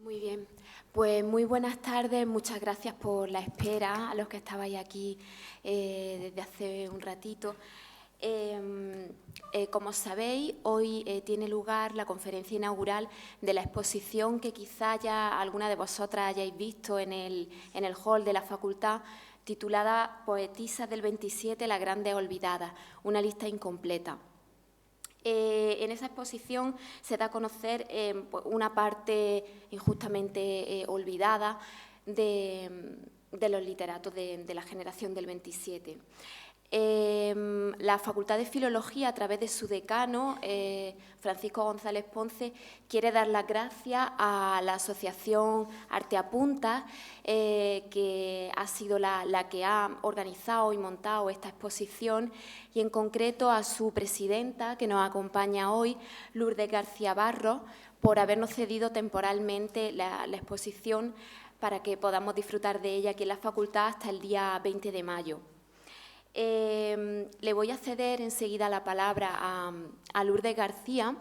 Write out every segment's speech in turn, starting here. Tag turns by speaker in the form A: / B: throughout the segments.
A: Muy bien, pues muy buenas tardes, muchas gracias por la espera a los que estabais aquí desde hace un ratito. Como sabéis, hoy tiene lugar la conferencia inaugural de la exposición que quizá ya alguna de vosotras hayáis visto en el hall de la facultad, titulada Poetisas del 27, las grandes olvidadas, una lista incompleta. En esa exposición se da a conocer una parte injustamente olvidada de los literatos de la generación del 27. La Facultad de Filología, a través de su decano, Francisco González Ponce, quiere dar las gracias a la asociación Arte Apunta, que ha sido la que ha organizado y montado esta exposición, y en concreto a su presidenta, que nos acompaña hoy, Lourdes García Barros, por habernos cedido temporalmente la exposición para que podamos disfrutar de ella aquí en la facultad hasta el día 20 de mayo. Le voy a ceder enseguida la palabra a Lourdes García,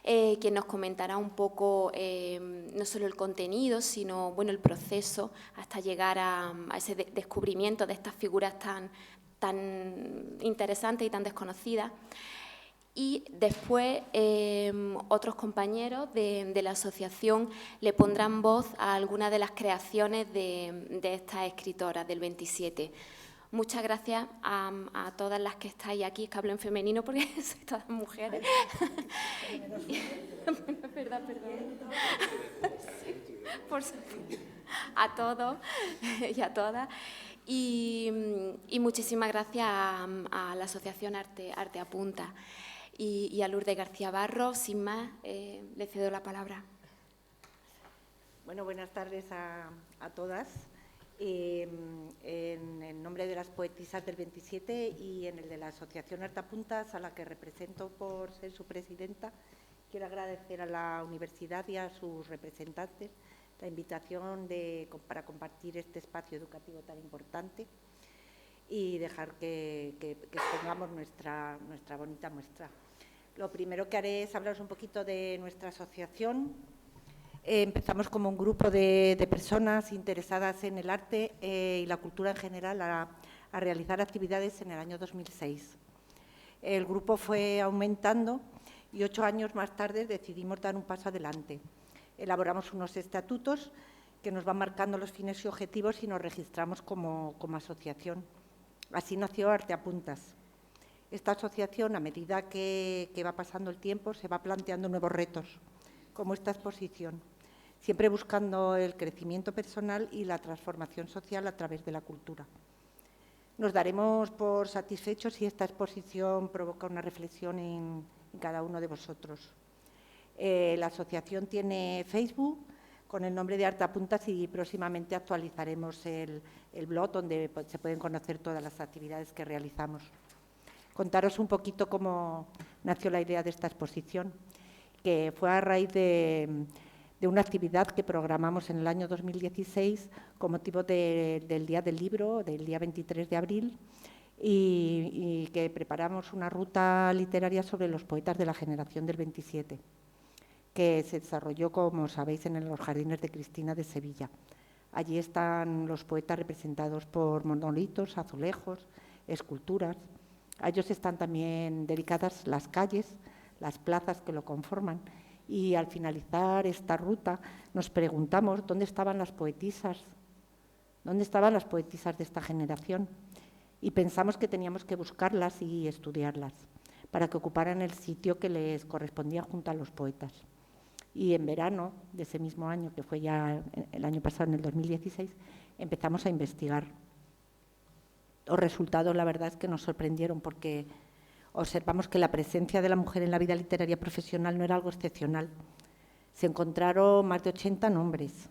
A: quien nos comentará un poco no solo el contenido, sino el proceso hasta llegar a ese descubrimiento de estas figuras tan interesantes y tan desconocidas. Y después otros compañeros de la asociación le pondrán voz a algunas de las creaciones de estas escritoras del 27. Muchas gracias a todas las que estáis aquí, que hablo en femenino porque sois todas mujeres. Perdón. Sí, por supuesto. A todos y a todas. Y muchísimas gracias a la Asociación Arte Apunta y a Lourdes García Barros. Sin más, le cedo la palabra.
B: Bueno, buenas tardes a todas. En el nombre de las poetisas del 27 y en el de la Asociación Arte Apuntas, a la que represento por ser su presidenta, quiero agradecer a la universidad y a sus representantes la invitación para compartir este espacio educativo tan importante y dejar que expongamos nuestra bonita muestra. Lo primero que haré es hablaros un poquito de nuestra asociación. Empezamos como un grupo de personas interesadas en el arte y la cultura en general a realizar actividades en el año 2006. El grupo fue aumentando y 8 años más tarde decidimos dar un paso adelante. Elaboramos unos estatutos que nos van marcando los fines y objetivos y nos registramos como asociación. Así nació Arte Apuntas. Esta asociación, a medida que va pasando el tiempo, se va planteando nuevos retos, como esta exposición, siempre buscando el crecimiento personal y la transformación social a través de la cultura. Nos daremos por satisfechos si esta exposición provoca una reflexión en cada uno de vosotros. La asociación tiene Facebook con el nombre de Arte Apuntas y próximamente actualizaremos el blog donde se pueden conocer todas las actividades que realizamos. Contaros un poquito cómo nació la idea de esta exposición, que fue a raíz de una actividad que programamos en el año 2016 con motivo del Día del Libro, del día 23 de abril, y que preparamos una ruta literaria sobre los poetas de la generación del 27, que se desarrolló, como sabéis, en los Jardines de Cristina de Sevilla. Allí están los poetas representados por monolitos, azulejos, esculturas. A ellos están también dedicadas las calles, las plazas que lo conforman, y al finalizar esta ruta nos preguntamos dónde estaban las poetisas de esta generación, y pensamos que teníamos que buscarlas y estudiarlas para que ocuparan el sitio que les correspondía junto a los poetas. Y en verano de ese mismo año, que fue ya el año pasado, en el 2016, empezamos a investigar. Los resultados, la verdad, es que nos sorprendieron porque observamos que la presencia de la mujer en la vida literaria profesional no era algo excepcional. Se encontraron más de 80 nombres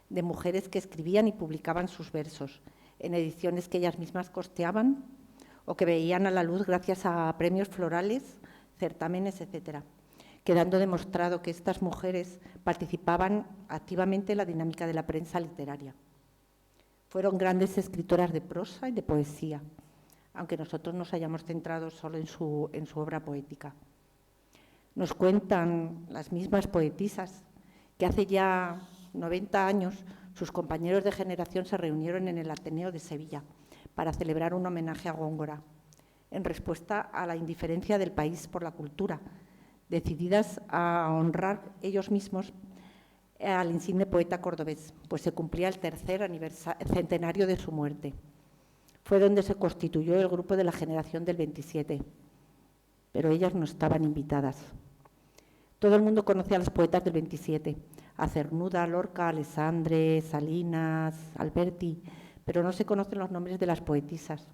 B: de mujeres que escribían y publicaban sus versos en ediciones que ellas mismas costeaban o que veían a la luz gracias a premios florales, certámenes, etcétera, quedando demostrado que estas mujeres participaban activamente en la dinámica de la prensa literaria. Fueron grandes escritoras de prosa y de poesía, aunque nosotros nos hayamos centrado solo en su obra poética. Nos cuentan las mismas poetisas que hace ya 90 años sus compañeros de generación se reunieron en el Ateneo de Sevilla para celebrar un homenaje a Góngora, en respuesta a la indiferencia del país por la cultura, decididas a honrar ellos mismos al insigne poeta cordobés, pues se cumplía el tercer centenario de su muerte. Fue donde se constituyó el grupo de la generación del 27, pero ellas no estaban invitadas. Todo el mundo conoce a los poetas del 27, a Cernuda, Lorca, Alessandre, Salinas, Alberti, pero no se conocen los nombres de las poetisas.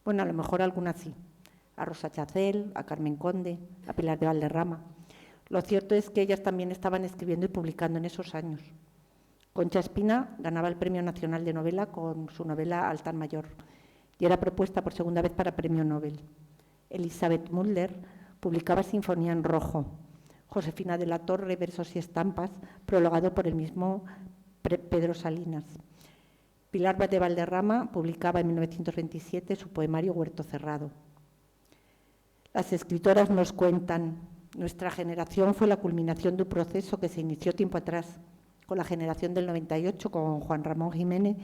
B: Bueno, a lo mejor algunas sí, a Rosa Chacel, a Carmen Conde, a Pilar de Valderrama. Lo cierto es que ellas también estaban escribiendo y publicando en esos años. Concha Espina ganaba el Premio Nacional de Novela con su novela Altar Mayor y era propuesta por segunda vez para Premio Nobel. Elizabeth Mulder publicaba Sinfonía en Rojo. Josefina de la Torre, Versos y Estampas, prologado por el mismo Pedro Salinas. Pilar de Valderrama publicaba en 1927 su poemario Huerto Cerrado. Las escritoras nos cuentan: nuestra generación fue la culminación de un proceso que se inició tiempo atrás, con la generación del 98, con Juan Ramón Jiménez,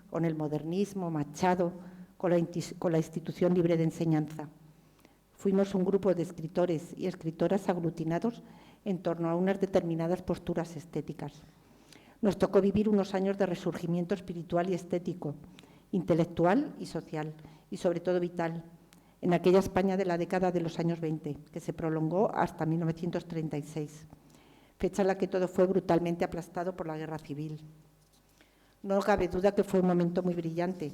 B: con el modernismo, Machado, con la institución libre de enseñanza. Fuimos un grupo de escritores y escritoras aglutinados en torno a unas determinadas posturas estéticas. Nos tocó vivir unos años de resurgimiento espiritual y estético, intelectual y social, y sobre todo vital, en aquella España de la década de los años 20, que se prolongó hasta 1936, fecha en la que todo fue brutalmente aplastado por la guerra civil. No cabe duda que fue un momento muy brillante,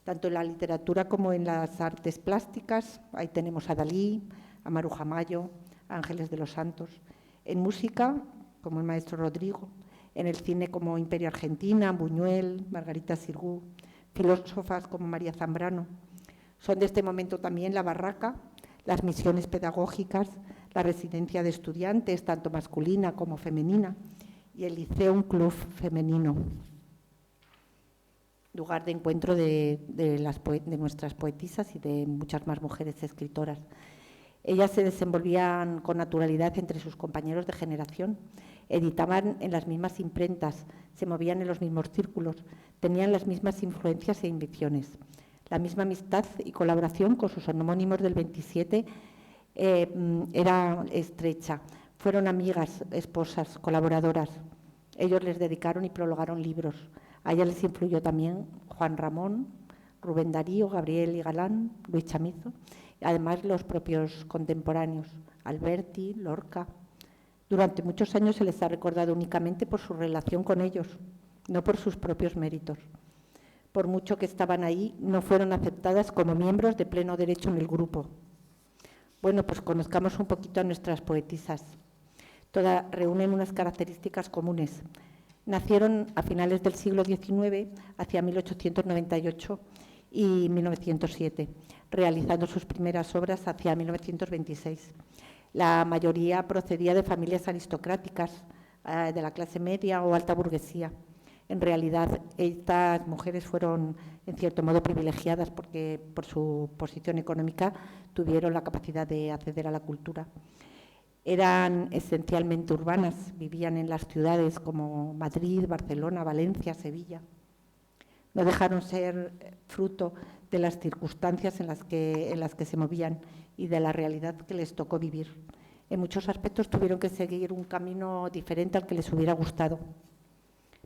B: tanto en la literatura como en las artes plásticas. Ahí tenemos a Dalí, a Maruja Mayo, a Ángeles de los Santos. En música, como el maestro Rodrigo. En el cine, como Imperio Argentina, Buñuel, Margarita Xirgu. Filósofas como María Zambrano. Son de este momento también la Barraca, las misiones pedagógicas, la residencia de estudiantes, tanto masculina como femenina, y el Liceum Club femenino, lugar de encuentro de nuestras poetisas y de muchas más mujeres escritoras. Ellas se desenvolvían con naturalidad entre sus compañeros de generación, editaban en las mismas imprentas, se movían en los mismos círculos, tenían las mismas influencias e ambiciones. La misma amistad y colaboración con sus homónimos del 27 era estrecha. Fueron amigas, esposas, colaboradoras. Ellos les dedicaron y prologaron libros. A ella les influyó también Juan Ramón, Rubén Darío, Gabriel y Galán, Luis Chamizo, y además los propios contemporáneos, Alberti, Lorca. Durante muchos años se les ha recordado únicamente por su relación con ellos, no por sus propios méritos. Por mucho que estaban ahí, no fueron aceptadas como miembros de pleno derecho en el grupo. Bueno, pues conozcamos un poquito a nuestras poetisas. Todas reúnen unas características comunes. Nacieron a finales del siglo XIX, hacia 1898 y 1907, realizando sus primeras obras hacia 1926. La mayoría procedía de familias aristocráticas, de la clase media o alta burguesía. En realidad, estas mujeres fueron, en cierto modo, privilegiadas porque, por su posición económica, tuvieron la capacidad de acceder a la cultura. Eran esencialmente urbanas, vivían en las ciudades como Madrid, Barcelona, Valencia, Sevilla. No dejaron ser fruto de las circunstancias en las que se movían y de la realidad que les tocó vivir. En muchos aspectos tuvieron que seguir un camino diferente al que les hubiera gustado,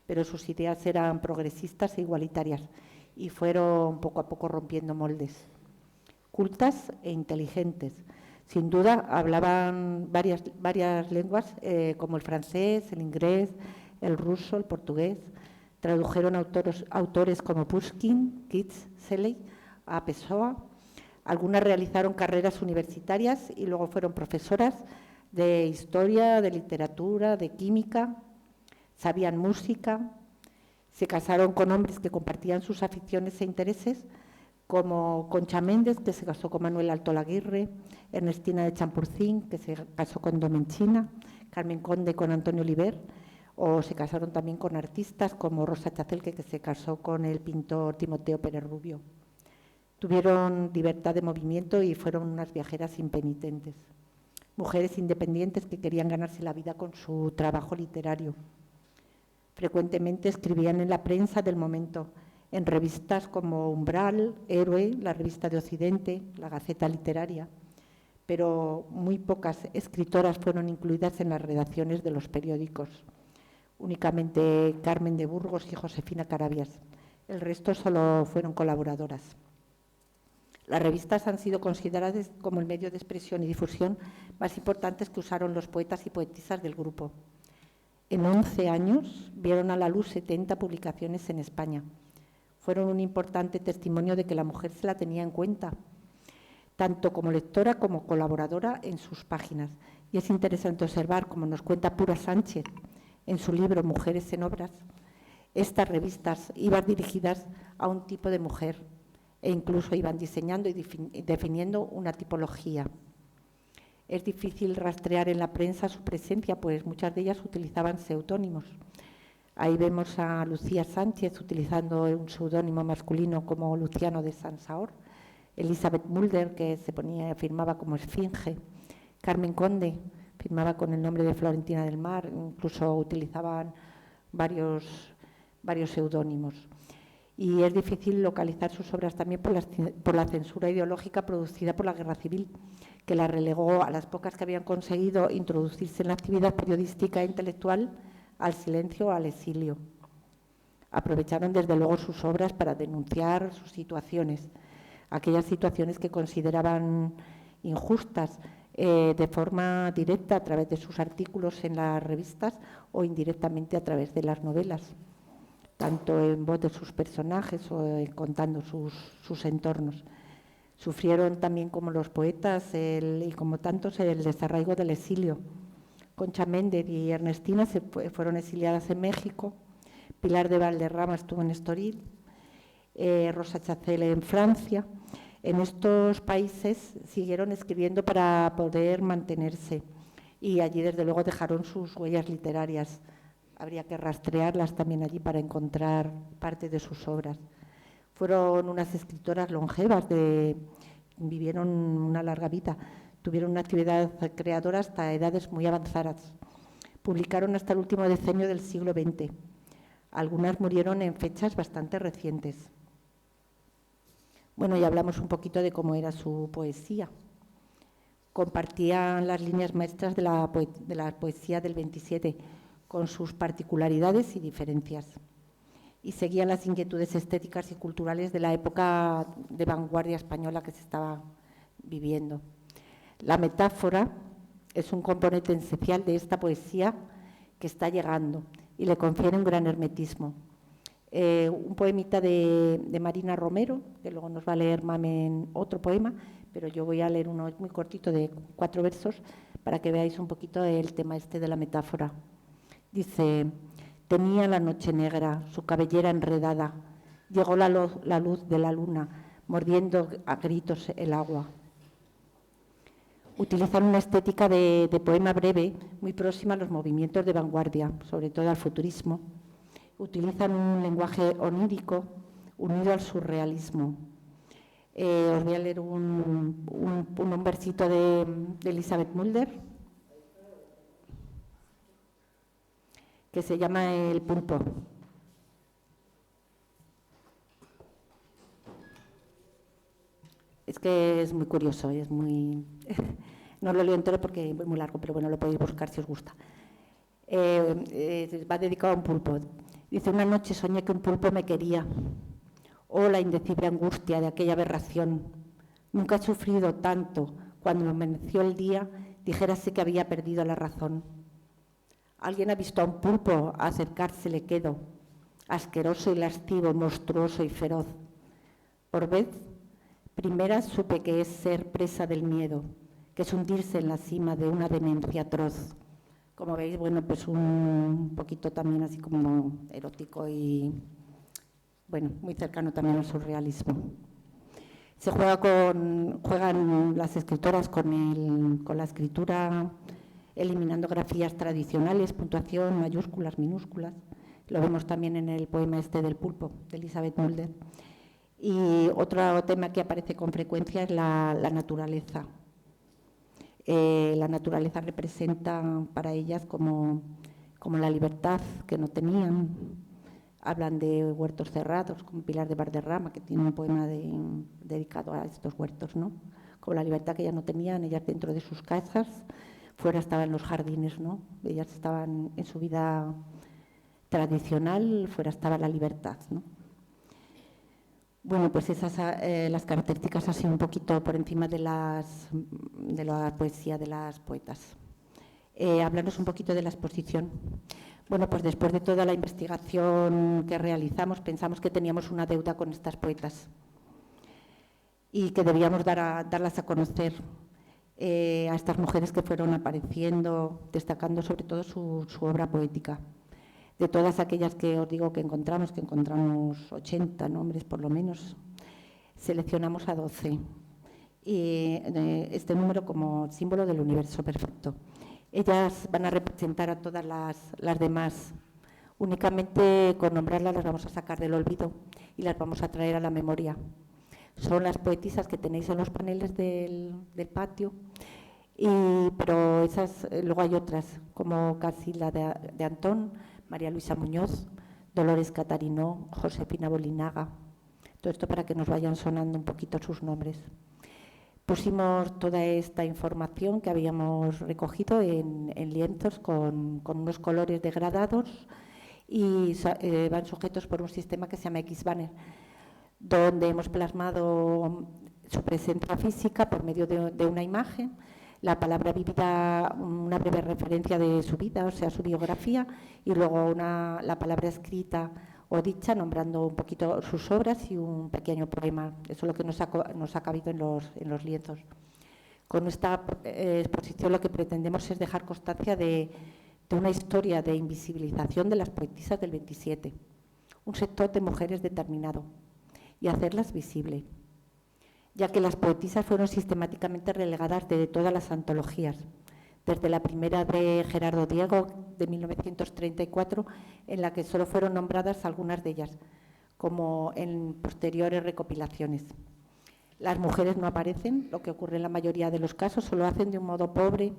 B: pero sus ideas eran progresistas e igualitarias y fueron poco a poco rompiendo moldes. Cultas e inteligentes. Sin duda, hablaban varias lenguas, como el francés, el inglés, el ruso, el portugués. Tradujeron autores como Pushkin, Keats, Shelley, a Pessoa. Algunas realizaron carreras universitarias y luego fueron profesoras de historia, de literatura, de química. Sabían música, se casaron con hombres que compartían sus aficiones e intereses, como Concha Méndez, que se casó con Manuel Alto Laguirre, Ernestina de Champurcín, que se casó con Domenchina, Carmen Conde con Antonio Oliver, o se casaron también con artistas como Rosa Chacel, que se casó con el pintor Timoteo Pérez Rubio. Tuvieron libertad de movimiento y fueron unas viajeras impenitentes. mujeres independientes que querían ganarse la vida con su trabajo literario. Frecuentemente escribían en la prensa del momento, en revistas como Umbral, Héroe, la Revista de Occidente, la Gaceta Literaria, pero muy pocas escritoras fueron incluidas en las redacciones de los periódicos. Únicamente Carmen de Burgos y Josefina Carabias. El resto solo fueron colaboradoras. Las revistas han sido consideradas como el medio de expresión y difusión más importantes que usaron los poetas y poetisas del grupo. En 11 años vieron a la luz 70 publicaciones en España. Fueron un importante testimonio de que la mujer se la tenía en cuenta, tanto como lectora como colaboradora en sus páginas. Y es interesante observar, como nos cuenta Pura Sánchez en su libro Mujeres en Obras, estas revistas iban dirigidas a un tipo de mujer e incluso iban diseñando y definiendo una tipología. Es difícil rastrear en la prensa su presencia, pues muchas de ellas utilizaban seudónimos. Ahí vemos a Lucía Sánchez utilizando un seudónimo masculino como Luciano de Sansaor, Elizabeth Mulder, que firmaba como Esfinge, Carmen Conde firmaba con el nombre de Florentina del Mar, incluso utilizaban varios seudónimos. Y es difícil localizar sus obras también por la censura ideológica producida por la Guerra Civil, que la relegó a las pocas que habían conseguido introducirse en la actividad periodística e intelectual al silencio o al exilio. Aprovecharon desde luego sus obras para denunciar sus situaciones, aquellas situaciones que consideraban injustas, de forma directa a través de sus artículos en las revistas o indirectamente a través de las novelas, tanto en voz de sus personajes o contando sus entornos. Sufrieron también, como los poetas y como tantos, el desarraigo del exilio. Concha Méndez y Ernestina fueron exiliadas en México, Pilar de Valderrama estuvo en Estoril, Rosa Chacel en Francia. En estos países siguieron escribiendo para poder mantenerse y allí desde luego dejaron sus huellas literarias. Habría que rastrearlas también allí para encontrar parte de sus obras. Fueron unas escritoras longevas, vivieron una larga vida, tuvieron una actividad creadora hasta edades muy avanzadas. Publicaron hasta el último decenio del siglo XX. Algunas murieron en fechas bastante recientes. Bueno, ya hablamos un poquito de cómo era su poesía. Compartían las líneas maestras de la poesía del 27, con sus particularidades y diferencias. Y seguían las inquietudes estéticas y culturales de la época de vanguardia española que se estaba viviendo. La metáfora es un componente esencial de esta poesía que está llegando y le confiere un gran hermetismo. Un poemita de Marina Romero, que luego nos va a leer Mamen otro poema, pero yo voy a leer uno muy cortito de 4 versos para que veáis un poquito el tema este de la metáfora. Dice: tenía la noche negra, su cabellera enredada, llegó la luz de la luna, mordiendo a gritos el agua. Utilizan una estética de poema breve, muy próxima a los movimientos de vanguardia, sobre todo al futurismo. Utilizan un lenguaje onírico unido al surrealismo. Os voy a leer un versito de Elizabeth Mulder, que se llama El pulpo. Es que es muy curioso, es muy... no lo leo entero porque es muy largo, pero bueno, lo podéis buscar si os gusta. Va dedicado a un pulpo. Dice: una noche soñé que un pulpo me quería. Oh, la indecible angustia de aquella aberración. Nunca he sufrido tanto. Cuando me amaneció el día, dijérase que había perdido la razón. Alguien ha visto a un pulpo, acercarse le quedo, asqueroso y lascivo, monstruoso y feroz. Por vez primera supe que es ser presa del miedo, que es hundirse en la cima de una demencia atroz. Como veis, bueno, pues un poquito también así como erótico y, bueno, muy cercano también al surrealismo. Juegan las escritoras con la escritura, eliminando grafías tradicionales, puntuación, mayúsculas, minúsculas. Lo vemos también en el poema este del pulpo, de Elizabeth Mulder. Y otro tema que aparece con frecuencia es la naturaleza. La naturaleza representa para ellas como la libertad que no tenían. Hablan de huertos cerrados, como Pilar de Valderrama, que tiene un poema dedicado a estos huertos, ¿no? Como la libertad que ellas no tenían, ellas dentro de sus casas, fuera estaban los jardines, ¿no? Ellas estaban en su vida tradicional, fuera estaba la libertad, ¿no? Bueno, pues esas las características así un poquito por encima de la poesía de las poetas. Hablarnos un poquito de la exposición. Bueno, pues después de toda la investigación que realizamos, pensamos que teníamos una deuda con estas poetas y que debíamos darlas a conocer a estas mujeres que fueron apareciendo, destacando sobre todo su obra poética. De todas aquellas que os digo que encontramos 80 nombres por lo menos, seleccionamos a 12. Y este número como símbolo del universo perfecto. Ellas van a representar a todas las demás. Únicamente con nombrarlas las vamos a sacar del olvido y las vamos a traer a la memoria. Son las poetisas que tenéis en los paneles del patio, pero esas, luego hay otras, como Casila de Antón, María Luisa Muñoz, Dolores Catarino, Josefina Bolinaga. Todo esto para que nos vayan sonando un poquito sus nombres. Pusimos toda esta información que habíamos recogido en lienzos con unos colores degradados y van sujetos por un sistema que se llama X-Banner, donde hemos plasmado su presencia física por medio de una imagen, la palabra vivida, una breve referencia de su vida, o sea, su biografía, y luego la palabra escrita o dicha, nombrando un poquito sus obras y un pequeño poema. Eso es lo que nos ha cabido en los lienzos. Con esta exposición lo que pretendemos es dejar constancia de una historia de invisibilización de las poetisas del 27, un sector de mujeres determinado, y hacerlas visibles, ya que las poetisas fueron sistemáticamente relegadas de todas las antologías, desde la primera de Gerardo Diego, de 1934, en la que solo fueron nombradas algunas de ellas, como en posteriores recopilaciones. Las mujeres no aparecen, lo que ocurre en la mayoría de los casos, solo hacen de un modo pobre,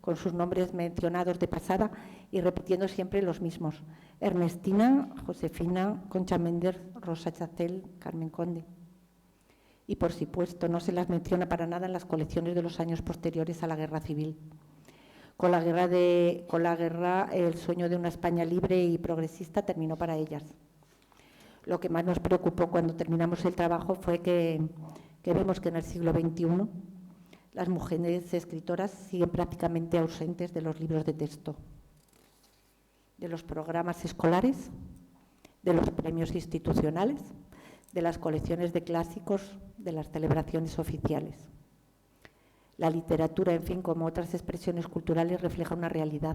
B: con sus nombres mencionados de pasada y repitiendo siempre los mismos: Ernestina, Josefina, Concha Méndez, Rosa Chacel, Carmen Conde. Y por supuesto no se las menciona para nada en las colecciones de los años posteriores a la Guerra Civil. Con la guerra, el sueño de una España libre y progresista terminó para ellas. Lo que más nos preocupó cuando terminamos el trabajo fue que vemos que en el siglo XXI las mujeres escritoras siguen prácticamente ausentes de los libros de texto, de los programas escolares, de los premios institucionales, de las colecciones de clásicos, de las celebraciones oficiales. La literatura, en fin, como otras expresiones culturales, refleja una realidad.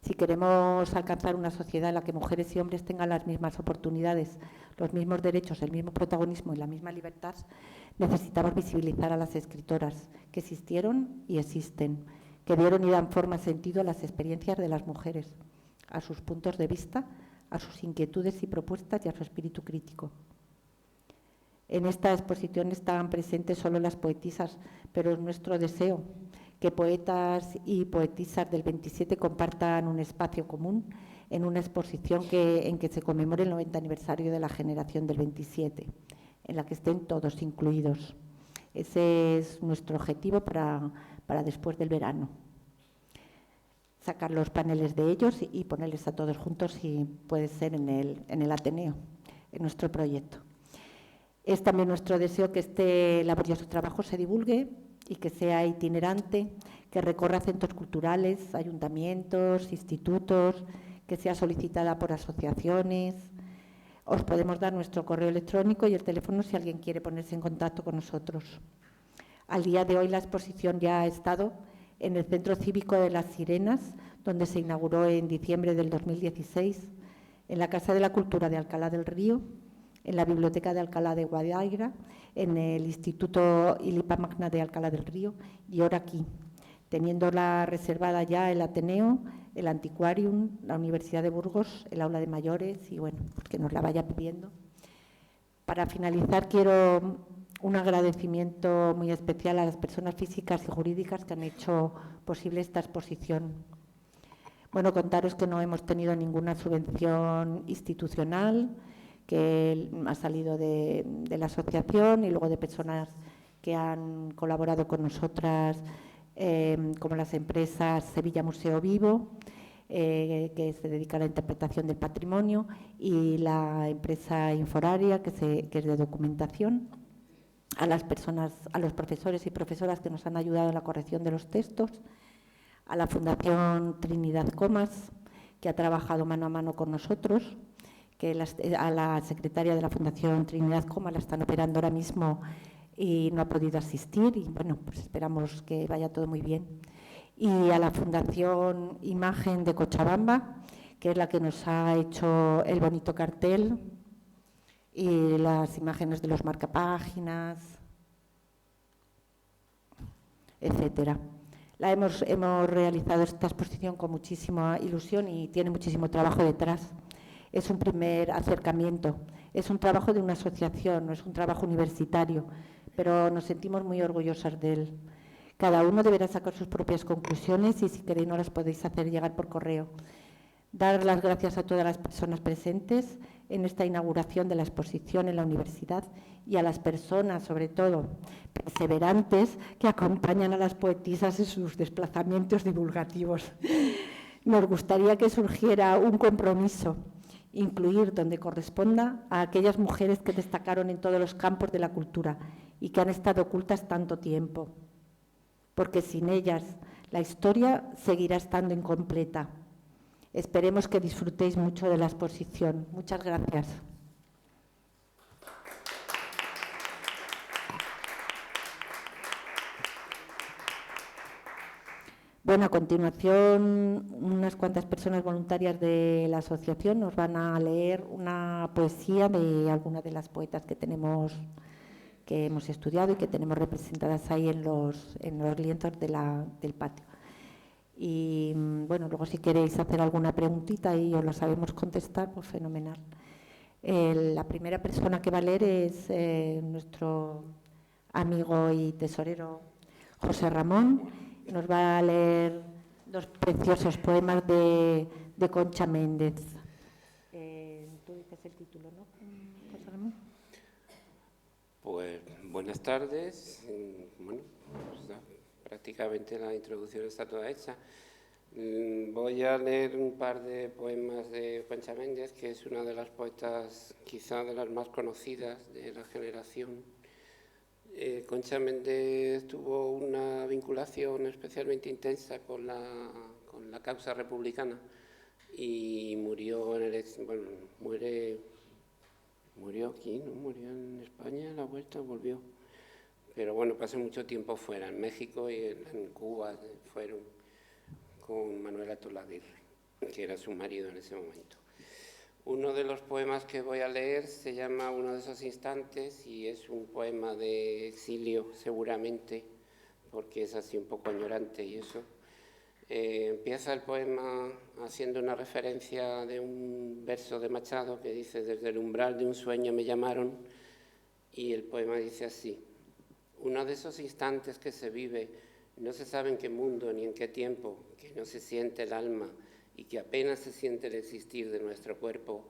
B: Si queremos alcanzar una sociedad en la que mujeres y hombres tengan las mismas oportunidades, los mismos derechos, el mismo protagonismo y la misma libertad, necesitamos visibilizar a las escritoras que existieron y existen, que dieron y dan forma y sentido a las experiencias de las mujeres, a sus puntos de vista, a sus inquietudes y propuestas y a su espíritu crítico. En esta exposición están presentes solo las poetisas, pero es nuestro deseo que poetas y poetisas del 27 compartan un espacio común en una exposición en que se conmemore el 90 aniversario de la generación del 27, en la que estén todos incluidos. Ese es nuestro objetivo para después del verano. Sacar los paneles de ellos y ponerles a todos juntos, si puede ser, en el Ateneo, en nuestro proyecto. Es también nuestro deseo que este laborioso trabajo se divulgue y que sea itinerante, que recorra centros culturales, ayuntamientos, institutos, que sea solicitada por asociaciones. Os podemos dar nuestro correo electrónico y el teléfono si alguien quiere ponerse en contacto con nosotros. Al día de hoy la exposición ya ha estado en el Centro Cívico de las Sirenas, donde se inauguró en diciembre del 2016, en la Casa de la Cultura de Alcalá del Río, en la Biblioteca de Alcalá de Guadaira, en el Instituto Ilipa Magna de Alcalá del Río y ahora aquí, teniéndola reservada ya el Ateneo, el Antiquarium, la Universidad de Burgos, el Aula de Mayores y bueno, pues que nos la vaya pidiendo. Para finalizar quiero un agradecimiento muy especial a las personas físicas y jurídicas que han hecho posible esta exposición. Bueno, contaros que no hemos tenido ninguna subvención institucional, que ha salido de la asociación y luego de personas que han colaborado con nosotras, como las empresas Sevilla Museo Vivo, que se dedica a la interpretación del patrimonio, y la empresa Inforaria, que es de documentación, a las personas, a los profesores y profesoras que nos han ayudado en la corrección de los textos, a la Fundación Trinidad Comas, que ha trabajado mano a mano con nosotros, a la secretaria de la Fundación Trinidad Comas la están operando ahora mismo y no ha podido asistir, y bueno, pues esperamos que vaya todo muy bien. Y a la Fundación Imagen de Cochabamba, que es la que nos ha hecho el bonito cartel y las imágenes de los marcapáginas, etcétera. Hemos realizado esta exposición con muchísima ilusión y tiene muchísimo trabajo detrás. Es un primer acercamiento, es un trabajo de una asociación, no es un trabajo universitario, pero nos sentimos muy orgullosas de él. Cada uno deberá sacar sus propias conclusiones y si queréis no las podéis hacer llegar por correo. Dar las gracias a todas las personas presentes en esta inauguración de la exposición en la universidad y a las personas, sobre todo, perseverantes que acompañan a las poetisas en sus desplazamientos divulgativos. Nos gustaría que surgiera un compromiso, incluir donde corresponda a aquellas mujeres que destacaron en todos los campos de la cultura y que han estado ocultas tanto tiempo, porque sin ellas la historia seguirá estando incompleta. Esperemos que disfrutéis mucho de la exposición. Muchas gracias. Bueno, a continuación, unas cuantas personas voluntarias de la asociación nos van a leer una poesía de alguna de las poetas que hemos estudiado y que tenemos representadas ahí en los lienzos del patio. Y bueno, luego si queréis hacer alguna preguntita y os la sabemos contestar, pues fenomenal. La primera persona que va a leer es nuestro amigo y tesorero José Ramón. Nos va a leer dos preciosos poemas de Concha Méndez. Tú dices el título, ¿no, José Ramón?
C: Pues buenas tardes. Bueno, pues, prácticamente la introducción está toda hecha. Voy a leer un par de poemas de Concha Méndez, que es una de las poetas quizá de las más conocidas de la generación. Concha Méndez tuvo una vinculación especialmente intensa con la causa republicana y murió murió aquí, ¿no? Murió en España, a la vuelta volvió. Pero bueno, pasó mucho tiempo fuera, en México y en Cuba fueron con Manuel Tolaguirre, que era su marido en ese momento. Uno de los poemas que voy a leer se llama Uno de esos instantes y es un poema de exilio, seguramente, porque es así un poco añorante y eso. Empieza el poema haciendo una referencia de un verso de Machado que dice: desde el umbral de un sueño me llamaron, y el poema dice así: uno de esos instantes que se vive, no se sabe en qué mundo ni en qué tiempo, que no se siente el alma y que apenas se siente el existir de nuestro cuerpo,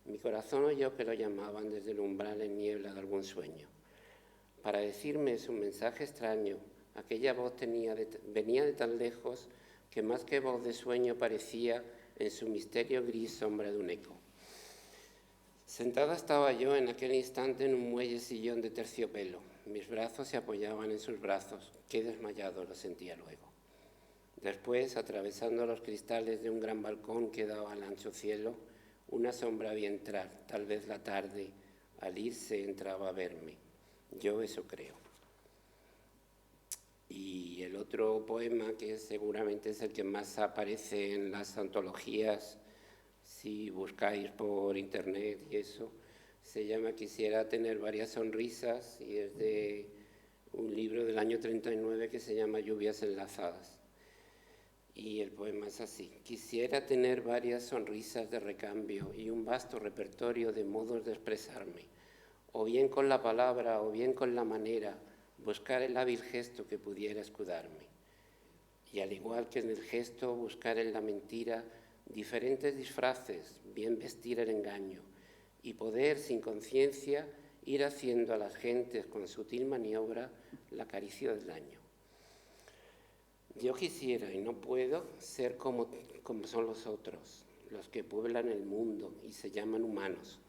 C: mi corazón oyó que lo llamaban desde el umbral en niebla de algún sueño. Para decirme su mensaje extraño, aquella voz venía de tan lejos que más que voz de sueño parecía en su misterio gris sombra de un eco. Sentada estaba yo en aquel instante en un muelle sillón de terciopelo. Mis brazos se apoyaban en sus brazos, qué desmayado lo sentía luego. Después, atravesando los cristales de un gran balcón que daba al ancho cielo, una sombra vi entrar, tal vez la tarde, al irse entraba a verme. Yo eso creo. Y el otro poema, que seguramente es el que más aparece en las antologías, si buscáis por internet y eso, se llama Quisiera tener varias sonrisas y es de un libro del año 39 que se llama Lluvias enlazadas. Y el poema es así: quisiera tener varias sonrisas de recambio y un vasto repertorio de modos de expresarme, o bien con la palabra o bien con la manera, buscar el hábil gesto que pudiera escudarme. Y al igual que en el gesto, buscar en la mentira diferentes disfraces, bien vestir el engaño, y poder, sin conciencia, ir haciendo a las gentes con sutil maniobra la caricia del daño. Yo quisiera, y no puedo, ser como son los otros, los que pueblan el mundo y se llaman humanos.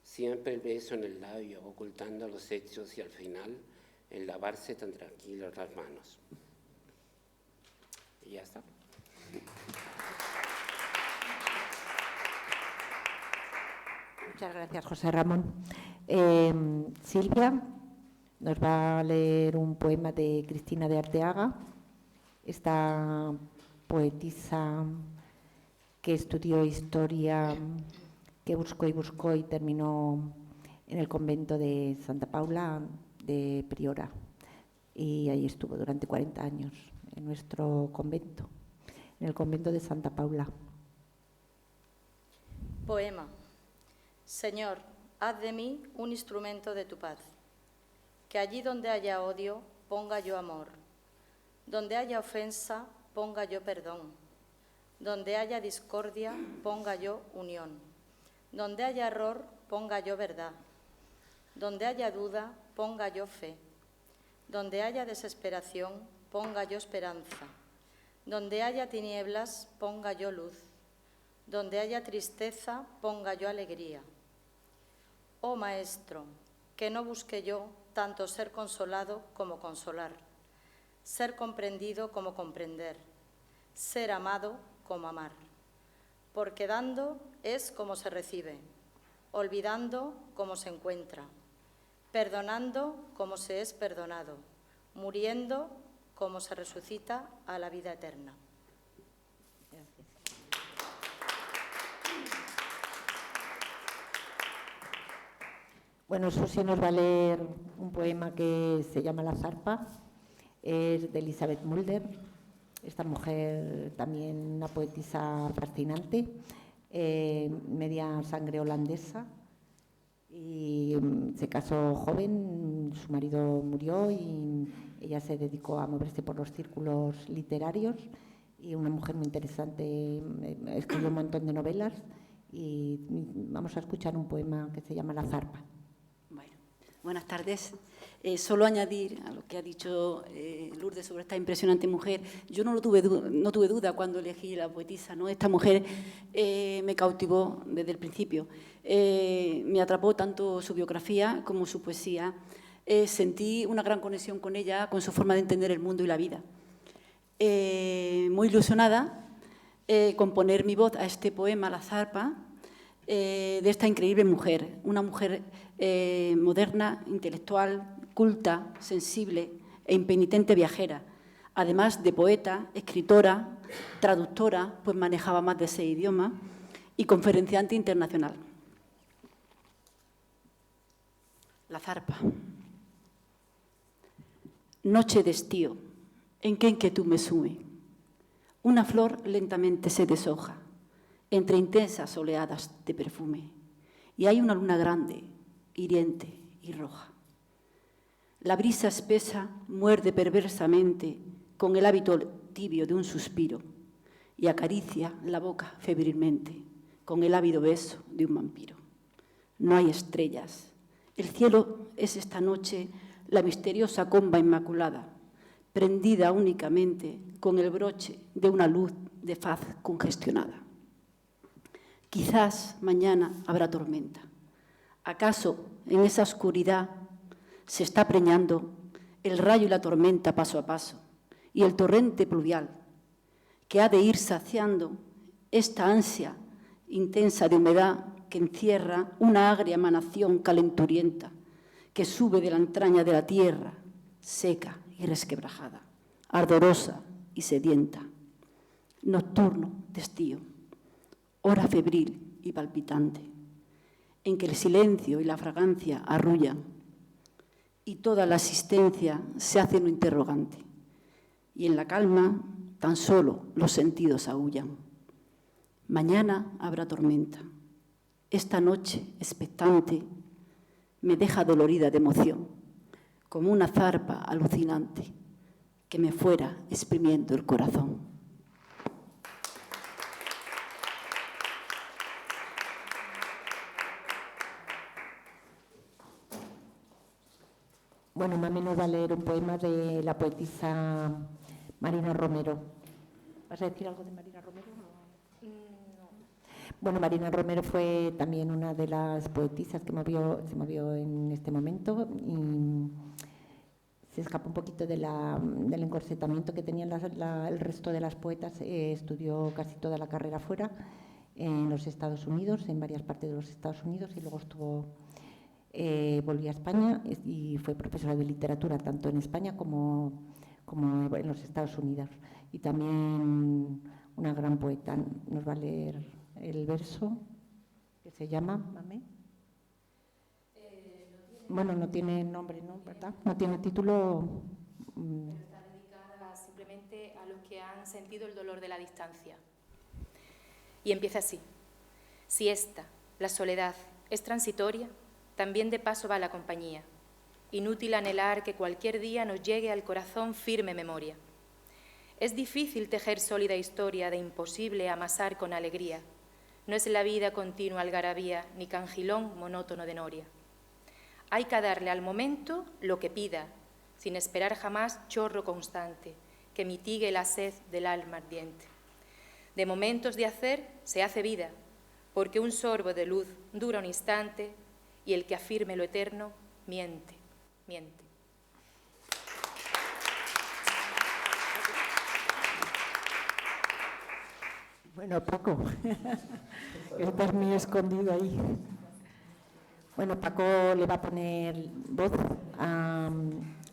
C: Siempre el beso en el labio, ocultando los hechos, y al final el lavarse tan tranquilos las manos. Y ya está.
B: Muchas gracias, José Ramón. Silvia nos va a leer un poema de Cristina de Arteaga, esta poetisa que estudió historia, que buscó y terminó en el convento de Santa Paula de Priora, y ahí estuvo durante 40 años, en nuestro convento, en el convento de Santa Paula.
D: Poema. Señor, haz de mí un instrumento de tu paz, que allí donde haya odio, ponga yo amor, donde haya ofensa, ponga yo perdón, donde haya discordia, ponga yo unión, donde haya error, ponga yo verdad, donde haya duda, ponga yo fe, donde haya desesperación, ponga yo esperanza, donde haya tinieblas, ponga yo luz, donde haya tristeza, ponga yo alegría. Oh Maestro, que no busque yo tanto ser consolado como consolar, ser comprendido como comprender, ser amado como amar. Porque dando es como se recibe, olvidando como se encuentra, perdonando como se es perdonado, muriendo como se resucita a la vida eterna.
B: Bueno, Susi nos va a leer un poema que se llama La zarpa, es de Elizabeth Mulder. Esta mujer también una poetisa fascinante, media sangre holandesa, y se casó joven, su marido murió y ella se dedicó a moverse por los círculos literarios, y una mujer muy interesante, escribió un montón de novelas, y vamos a escuchar un poema que se llama La zarpa.
E: Buenas tardes. Solo añadir a lo que ha dicho Lourdes sobre esta impresionante mujer. Yo no tuve duda cuando elegí la poetisa, ¿no? Esta mujer me cautivó desde el principio. Me atrapó tanto su biografía como su poesía. Sentí una gran conexión con ella, con su forma de entender el mundo y la vida. Muy ilusionada con poner mi voz a este poema, La zarpa, de esta increíble mujer, una mujer moderna, intelectual, culta, sensible e impenitente viajera, además de poeta, escritora, traductora, pues manejaba más de 6 idiomas, y conferenciante internacional. La zarpa. Noche de estío, en qué inquietud me sume. Una flor lentamente se deshoja entre intensas oleadas de perfume, y hay una luna grande, hiriente y roja. La brisa espesa muerde perversamente con el hábito tibio de un suspiro y acaricia la boca febrilmente con el ávido beso de un vampiro. No hay estrellas. El cielo es esta noche la misteriosa comba inmaculada, prendida únicamente con el broche de una luz de faz congestionada. Quizás mañana habrá tormenta. ¿Acaso en esa oscuridad se está preñando el rayo y la tormenta paso a paso, y el torrente pluvial que ha de ir saciando esta ansia intensa de humedad que encierra una agria emanación calenturienta que sube de la entraña de la tierra, seca y resquebrajada, ardorosa y sedienta? Nocturno de estío, hora febril y palpitante, en que el silencio y la fragancia arrullan y toda la existencia se hace un interrogante, y en la calma tan solo los sentidos aúllan. Mañana habrá tormenta. Esta noche, expectante, me deja dolorida de emoción, como una zarpa alucinante que me fuera exprimiendo el corazón.
B: Bueno, Mame nos va a leer un poema de la poetisa Marina Romero. ¿Vas a decir algo de Marina Romero? No. Bueno, Marina Romero fue también una de las poetisas que se movió en este momento y se escapó un poquito del encorsetamiento que tenían el resto de las poetas. Estudió casi toda la carrera fuera, en los Estados Unidos, en varias partes de los Estados Unidos, y luego volvió a España y fue profesora de literatura tanto en España como en los Estados Unidos. Y también una gran poeta. Nos va a leer el verso que se llama, Mame. Bueno, no tiene nombre, ¿no? ¿Verdad? No tiene título.
F: Pero está dedicada simplemente a los que han sentido el dolor de la distancia. Y empieza así. Si esta, la soledad, es transitoria, también de paso va la compañía. Inútil anhelar que cualquier día nos llegue al corazón firme memoria. Es difícil tejer sólida historia de imposible amasar con alegría. No es la vida continua algarabía, ni cangilón monótono de noria. Hay que darle al momento lo que pida, sin esperar jamás chorro constante, que mitigue la sed del alma ardiente. De momentos de hacer se hace vida, porque un sorbo de luz dura un instante, y el que afirme lo eterno, miente, miente.
B: Bueno, Paco, estás muy escondido ahí. Bueno, Paco le va a poner voz a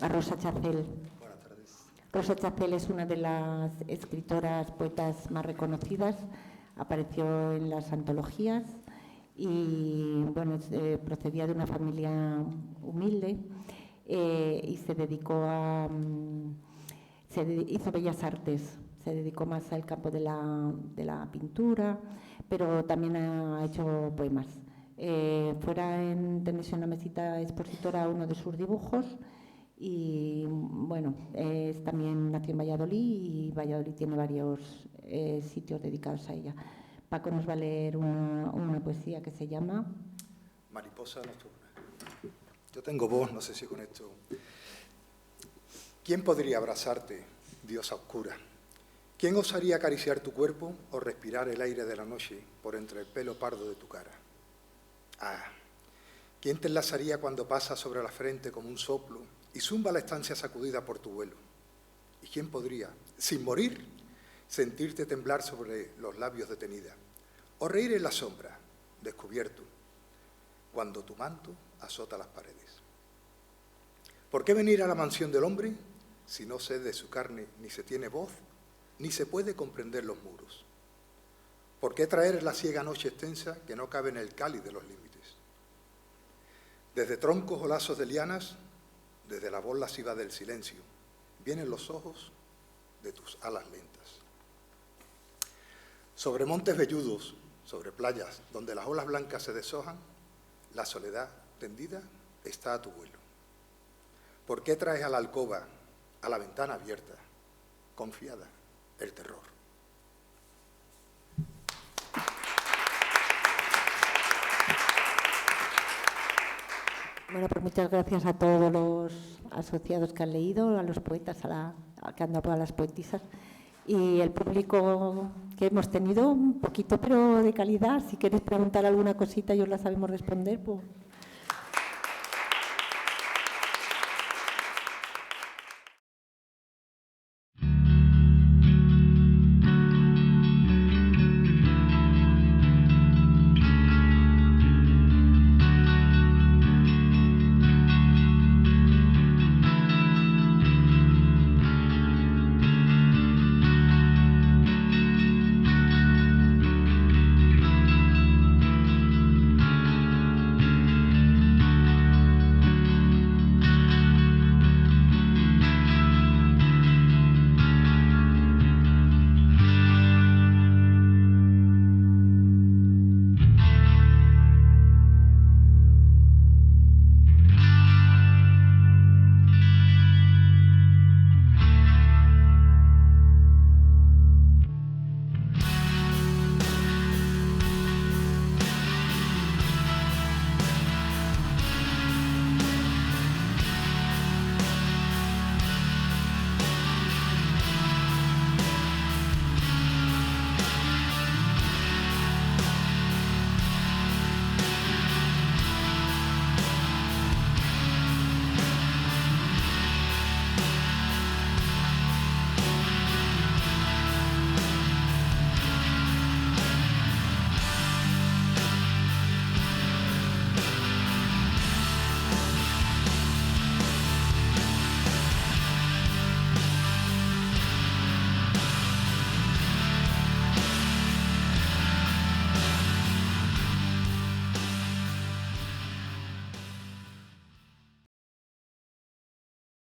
B: Rosa Chacel.
G: Buenas tardes.
B: Rosa Chacel es una de las escritoras, poetas más reconocidas. Apareció en las antologías y bueno, procedía de una familia humilde y se dedicó hizo bellas artes, se dedicó más al campo de la pintura, pero también ha hecho poemas. Tenéis una mesita expositora uno de sus dibujos y bueno, también nació en Valladolid y Valladolid tiene varios sitios dedicados a ella. Paco nos va a leer una poesía que se llama
G: Mariposa nocturna. Yo tengo voz, no sé si con esto. ¿Quién podría abrazarte, diosa oscura? ¿Quién osaría acariciar tu cuerpo o respirar el aire de la noche por entre el pelo pardo de tu cara? Ah, ¿quién te enlazaría cuando pasa sobre la frente como un soplo y zumba la estancia sacudida por tu vuelo? ¿Y quién podría, sin morir, sentirte temblar sobre los labios detenida, o reír en la sombra, descubierto, cuando tu manto azota las paredes? ¿Por qué venir a la mansión del hombre si no se de su carne ni se tiene voz, ni se puede comprender los muros? ¿Por qué traer la ciega noche extensa que no cabe en el cáliz de los límites? Desde troncos o lazos de lianas, desde la voz lasciva del silencio, vienen los ojos de tus alas lentas. Sobre montes velludos, sobre playas donde las olas blancas se deshojan, la soledad tendida está a tu vuelo. ¿Por qué traes a la alcoba, a la ventana abierta, confiada, el terror?
B: Bueno, pues muchas gracias a todos los asociados que han leído, a los poetas, que han dado a las poetisas. Y el público que hemos tenido, un poquito pero de calidad. Si queréis preguntar alguna cosita y os la sabemos responder, pues